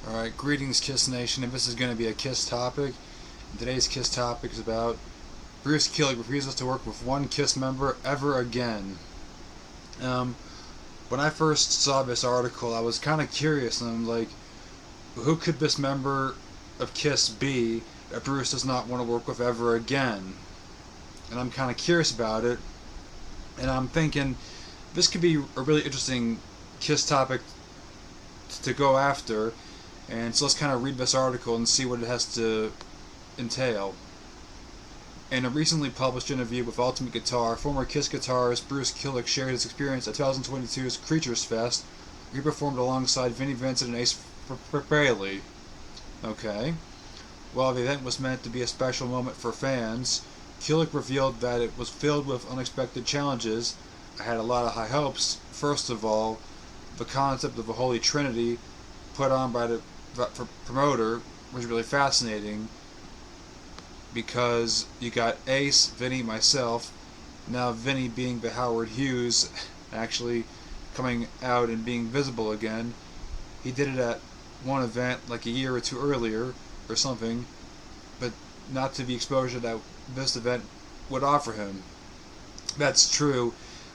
Alright, greetings Kiss Nation, and this is going to be a Kiss topic. Today's Kiss topic is about Bruce Kulick refuses to work with one Kiss member ever again. Um, when I first saw this article, I was kind of curious, and I'm like, who could this member of Kiss be that Bruce does not want to work with ever again? And I'm kind of curious about it, and I'm thinking this could be a really interesting Kiss topic to go after. And so let's kind of read this article and see what it has to entail. In a recently published interview with Ultimate Guitar, former Kiss guitarist Bruce Kulick shared his experience at 2022's Creatures Fest, where he performed alongside Vinnie Vincent and Ace Frehley. Okay. While the event was meant to be a special moment for fans, Kulick revealed that it was filled with unexpected challenges. I had a lot of high hopes. First of all, the concept of a Holy Trinity put on by the promoter was really fascinating, because you got Ace, Vinnie, myself, now Vinnie being the Howard Hughes, actually coming out and being visible again. He did it at one event like a year or two earlier or something, but not to the exposure that this event would offer him. That's true,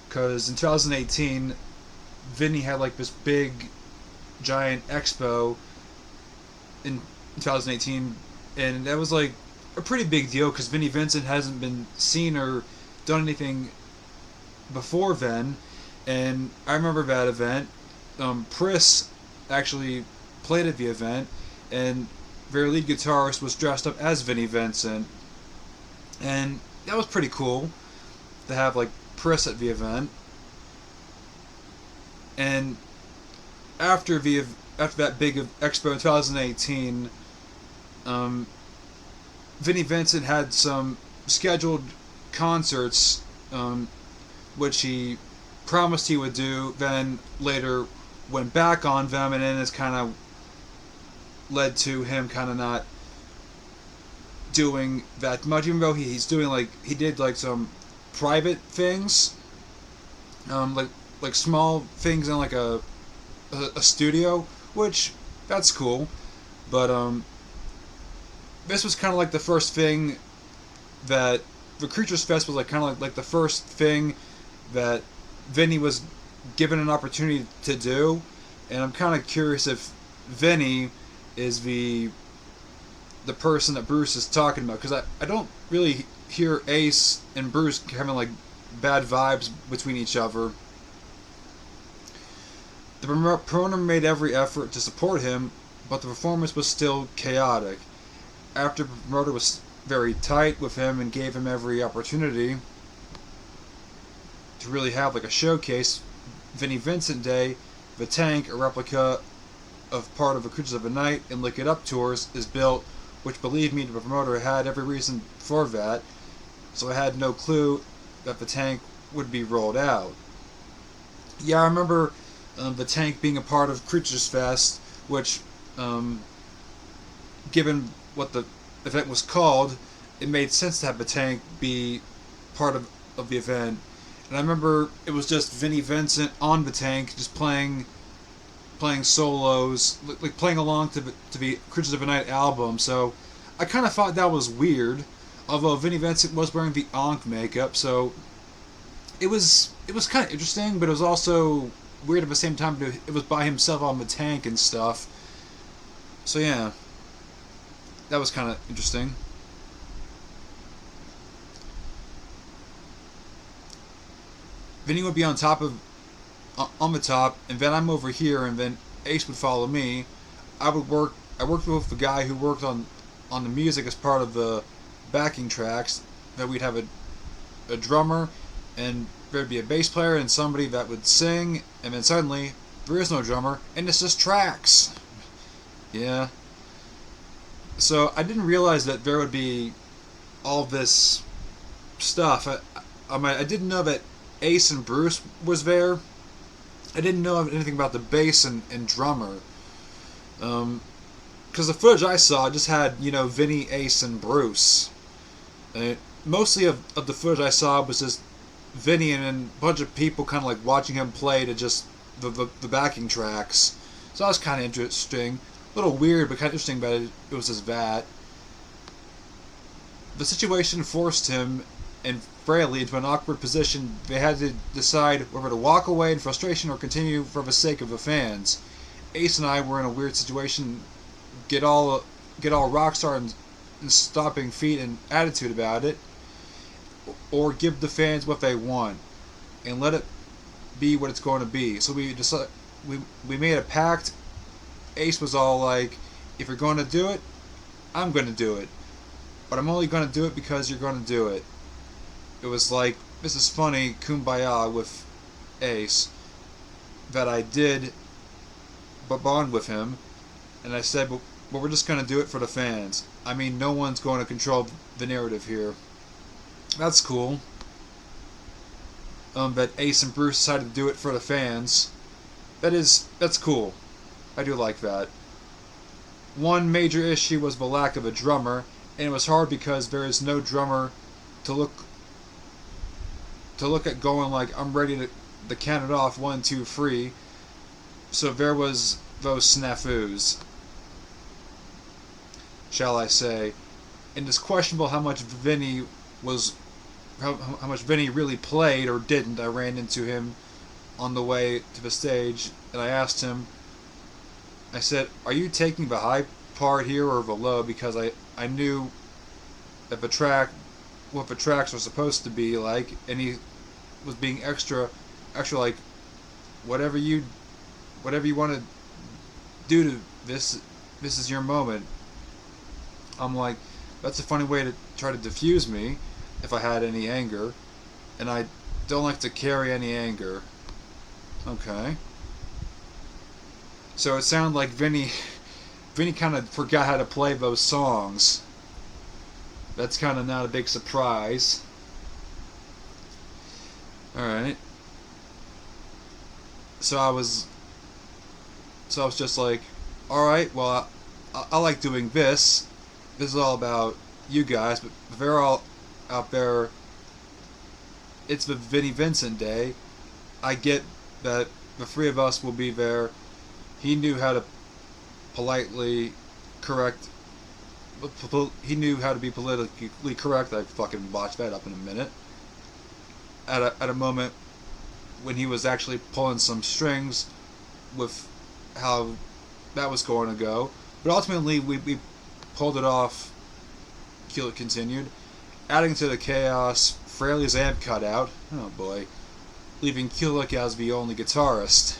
because in 2018 Vinnie had like this big giant expo in 2018, and that was like a pretty big deal because Vinnie Vincent hasn't been seen or done anything before then. And I remember that event. Pris actually played at the event, and their lead guitarist was dressed up as Vinnie Vincent, and that was pretty cool to have like Pris at the event. And after that big expo in 2018, Vinnie Vincent had some scheduled concerts, which he promised he would do, then later went back on them, and then it's kind of led to him kind of not doing that much, even though he did like some private things, like small things in like a studio, which that's cool, but this was kind of like the first thing that the Creatures Fest was like kind of like the first thing that Vinnie was given an opportunity to do, and I'm kind of curious if Vinnie is the person that Bruce is talking about, because I don't really hear Ace and Bruce having like bad vibes between each other. The promoter made every effort to support him, but the performance was still chaotic. After the promoter was very tight with him and gave him every opportunity to really have like a showcase, Vinnie Vincent Day, the Tank, a replica of part of the Creatures of the Night and Lick It Up tours, is built, which, believe me, the promoter had every reason for that, so I had no clue that the Tank would be rolled out. Yeah, I remember the Tank being a part of Creatures Fest, which, given what the event was called, it made sense to have the Tank be part of the event. And I remember it was just Vinnie Vincent on the Tank, just playing solos, like playing along to the Creatures of the Night album. So I kind of thought that was weird, although Vinnie Vincent was wearing the Ankh makeup, so it was kind of interesting, but it was also weird at the same time. It was by himself on the Tank and stuff. So yeah, that was kind of interesting. Vinny would be on the top, and then I'm over here, and then Ace would follow me. I worked with the guy who worked on the music as part of the backing tracks. Then we'd have a drummer, and there'd be a bass player and somebody that would sing, and then suddenly there is no drummer, and it's just tracks. Yeah. So I didn't realize that there would be all this stuff. I didn't know that Ace and Bruce was there. I didn't know anything about the bass and drummer. Because the footage I saw just had, Vinnie, Ace, and Bruce. Mostly of the footage I saw was just Vinnie and a bunch of people kind of like watching him play to just the backing tracks. So that was kind of interesting. a little weird but kind of interesting about it, it was just that the situation forced him and Fraley into an awkward position. They had to decide whether to walk away in frustration or continue for the sake of the fans. Ace and I were in a weird situation. Get all rock star and stomping feet and attitude about it, or give the fans what they want and let it be what it's going to be. So we decided, we made a pact. Ace was all like, "If you're going to do it, I'm going to do it, but I'm only going to do it because you're going to do it." It was like, this is funny, kumbaya with Ace, that I did bond with him, and I said, but we're just going to do it for the fans. I mean, no one's going to control the narrative here. That's cool. That Ace and Bruce decided to do it for the fans. That's cool. I do like that. One major issue was the lack of a drummer, and it was hard because there is no drummer to look at going like, I'm ready to count it off, 1, 2, 3. So there was those snafus, shall I say. And it's questionable how much Vinnie really played or didn't. I ran into him on the way to the stage, and I asked him, I said, "Are you taking the high part here or the low?" Because I knew that what the tracks were supposed to be like, and he was being extra like, whatever you want to do to this is your moment. I'm like, that's a funny way to try to diffuse me if I had any anger, and I don't like to carry any anger. Okay. So it sounded like Vinnie kind of forgot how to play those songs. That's kind of not a big surprise. Alright. So I was just like, alright, well, I like doing this. This is all about you guys, but they're all out there. It's the Vinnie Vincent Day. I get that the three of us will be there. He knew how to politely correct. He knew how to be politically correct. I fucking botched that up in a minute. At a moment when he was actually pulling some strings with how that was going to go. But ultimately, we pulled it off. Kulick continued. Adding to the chaos, Fraley's amp cut out. Oh boy. Leaving Kulick as the only guitarist.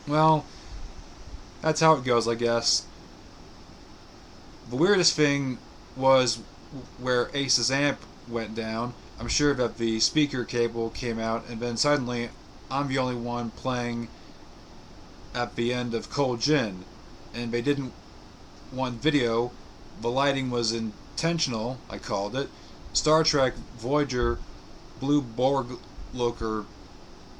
Well, that's how it goes, I guess. The weirdest thing was where Ace's amp went down. I'm sure that the speaker cable came out, and then suddenly I'm the only one playing at the end of Cold Gin. And they didn't want video. The lighting was intentional, I called it. Star Trek Voyager Blue Borg look or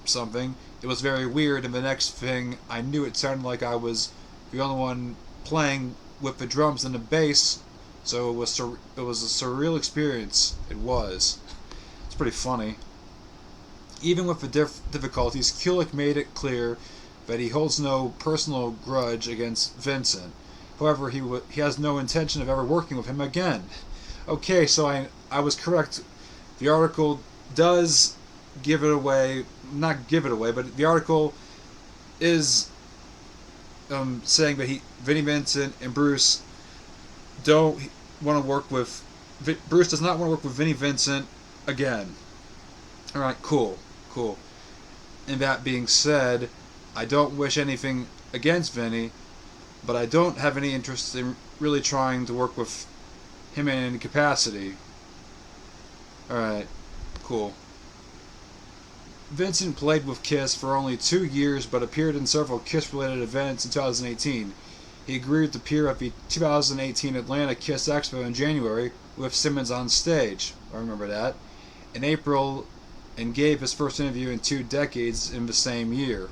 something. It was very weird, and the next thing I knew, it sounded like I was the only one playing with the drums and the bass. So it was a surreal experience. It was. It's pretty funny. Even with the difficulties, Kulick made it clear that he holds no personal grudge against Vincent. However, he has no intention of ever working with him again. Okay, so I was correct. The article does give it away. Not give it away, but the article is saying that Vinnie Vincent and Bruce don't want to work with. Bruce does not want to work with Vinnie Vincent again. Alright, cool. And that being said, I don't wish anything against Vinnie, but I don't have any interest in really trying to work with him in any capacity. Alright, cool. Vincent played with Kiss for only 2 years, but appeared in several Kiss-related events in 2018. He agreed to appear at the 2018 Atlanta Kiss Expo in January with Simmons on stage. I remember that. In April, and gave his first interview in 2 decades in the same year.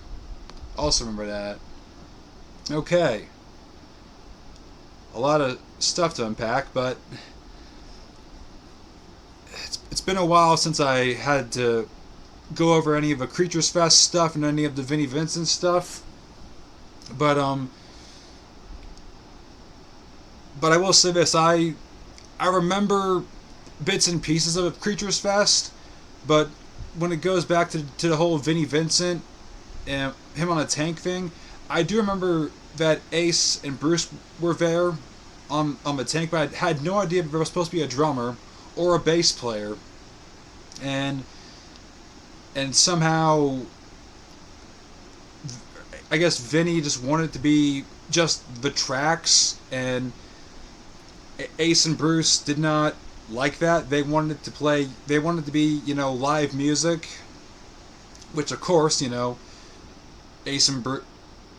Also remember that. Okay. A lot of stuff to unpack, but it's been a while since I had to go over any of the Creatures Fest stuff and any of the Vinnie Vincent stuff. But But I will say this: I remember bits and pieces of Creatures Fest, but when it goes back to the whole Vinnie Vincent and him on a tank thing, I do remember that Ace and Bruce were there on the tank, but I had no idea if there was supposed to be a drummer or a bass player, and somehow I guess Vinny just wanted it to be just the tracks, and Ace and Bruce did not like that. They wanted it to play. They wanted it to be, live music, which of course, Ace and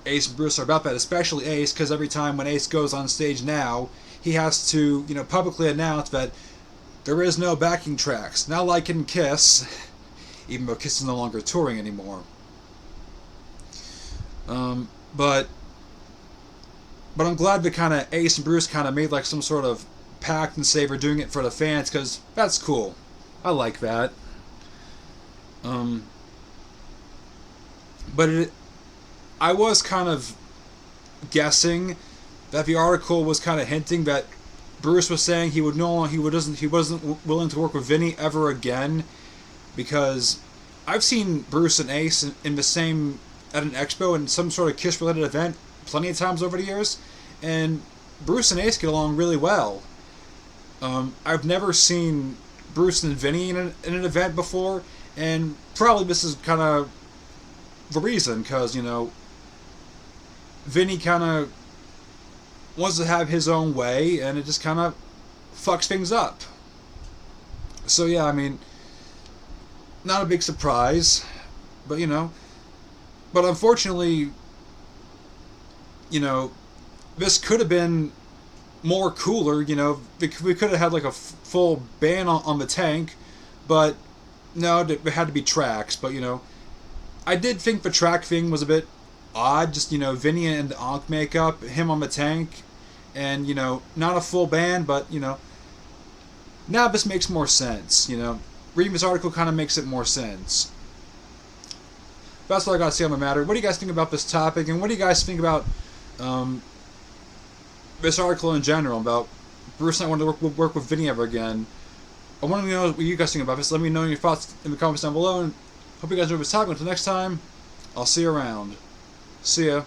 Ace and Bruce are about that, especially Ace, because every time when Ace goes on stage now, he has to, publicly announce that there is no backing tracks. Not like in Kiss, even though Kiss is no longer touring anymore. But I'm glad that kind of Ace and Bruce kind of made like some sort of pact and say we're doing it for the fans, because that's cool. I like that. Um, but I was kind of guessing that the article was kind of hinting that Bruce was saying he wasn't willing to work with Vinny ever again, because I've seen Bruce and Ace in the same at an expo in some sort of Kiss related event plenty of times over the years, and Bruce and Ace get along really well. I've never seen Bruce and Vinny in an event before, and probably this is kind of the reason, because Vinny kind of wants to have his own way, and it just kind of fucks things up. So yeah, I mean, not a big surprise, but but unfortunately, this could have been more cooler. We could have had like a full band on the tank, but no, it had to be tracks. But I did think the track thing was a bit odd. Just Vinny and the Ankh makeup, him on the tank, and not a full band, but now this makes more sense. Reading this article kind of makes it more sense. That's all I got to say on the matter. What do you guys think about this topic, and what do you guys think about this article in general about Bruce not wanting to work with Vinny ever again? I want to know what you guys think about this. Let me know your thoughts in the comments down below, and hope you guys enjoyed this topic. Until next time, I'll see you around. See ya.